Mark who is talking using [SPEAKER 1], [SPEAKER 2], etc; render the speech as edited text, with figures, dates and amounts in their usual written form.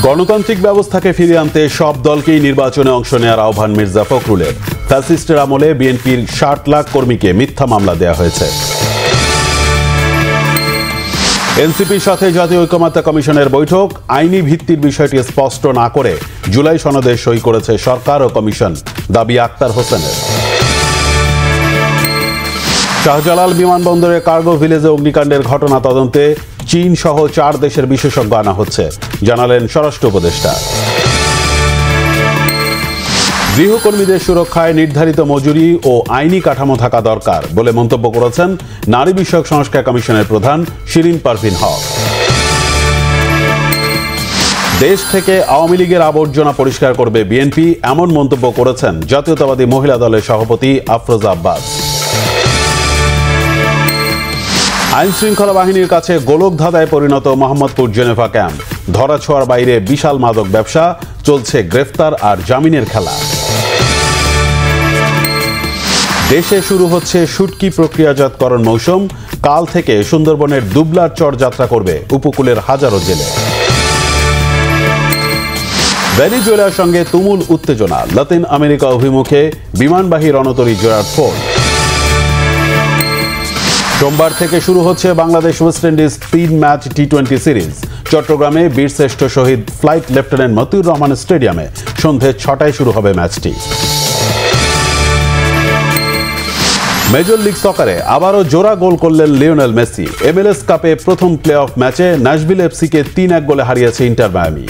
[SPEAKER 1] গণতান্ত্রিক ব্যবস্থাকে ফিরিয়ে আনতে সব দলকেই নির্বাচনে অংশ নেওয়ার আহ্বান মির্জা ফখরুলের। ফ্যাসিস্টের আমলে বিএনপির ৬০ লাখ কর্মীকে মিথ্যা মামলা দেওয়া হয়েছে। এনসিপির সাথে জাতীয় ঐকমত্য কমিশনের বৈঠক, আইনি ভিত্তির বিষয়টি স্পষ্ট না করে জুলাই সনদে সই করেছে সরকার ও কমিশন, দাবি আক্তার হোসেনের। শাহজালাল বিমানবন্দরে কার্গো ভিলেজে অগ্নিকাণ্ডের ঘটনা তদন্তে চীন সহ ৪ দেশের বিশেষজ্ঞ আনা হচ্ছে, জানালেন স্বরাষ্ট্র উপদেষ্টা। গৃহকর্মীদের সুরক্ষায় নির্ধারিত মজুরি ও আইনি কাঠামো থাকা দরকার বলে মন্তব্য করেছেন নারী বিষয়ক সংস্কার কমিশনের প্রধান শিরিন পারভীন হক। দেশ থেকে আওয়ামী লীগের আবর্জনা পরিষ্কার করবে বিএনপি, এমন মন্তব্য করেছেন জাতীয়তাবাদী মহিলা দলের সভাপতি আফরোজা আব্বাস। আইন শৃঙ্খলা বাহিনীর কাছে গোলকধাঁধায় পরিণত মোহাম্মদপুর জেনেভা ক্যাম্প, ধরাছোঁয়ার বাইরে বিশাল মাদক ব্যবসা, চলছে গ্রেফতার আর জামিনের খেলা। দেশে শুরু হচ্ছে শুটকি প্রক্রিয়াজাতকরণ মৌসুম, কাল থেকে সুন্দরবনের দুবলার চর যাত্রা করবে উপকূলের হাজারো জেলে। ভেনেজুয়েলার সঙ্গে তুমুল উত্তেজনা, লাতিন আমেরিকা অভিমুখে বিমানবাহী রণতরী জেরার্ড ফোর্ড। সোমবার থেকে শুরু হচ্ছে বাংলাদেশ ওয়েস্ট ইন্ডিজ ৩ ম্যাচ টি-20 সিরিজ। চট্টগ্রামে বীরশ্রেষ্ঠ শহীদ ফ্লাইট লেফটেন্যান্ট মতিউর রহমান স্টেডিয়ামে সন্ধে ৬টায় শুরু হবে ম্যাচটি। মেজর লিগ সকারে আবারও জোড়া গোল করলেন লিওনেল মেসি। MLS কাপে প্রথম প্লে অফ ম্যাচে ন্যাশভিল এফসিকে ৩-১ গোলে হারিয়েছে ইন্টার মায়ামি।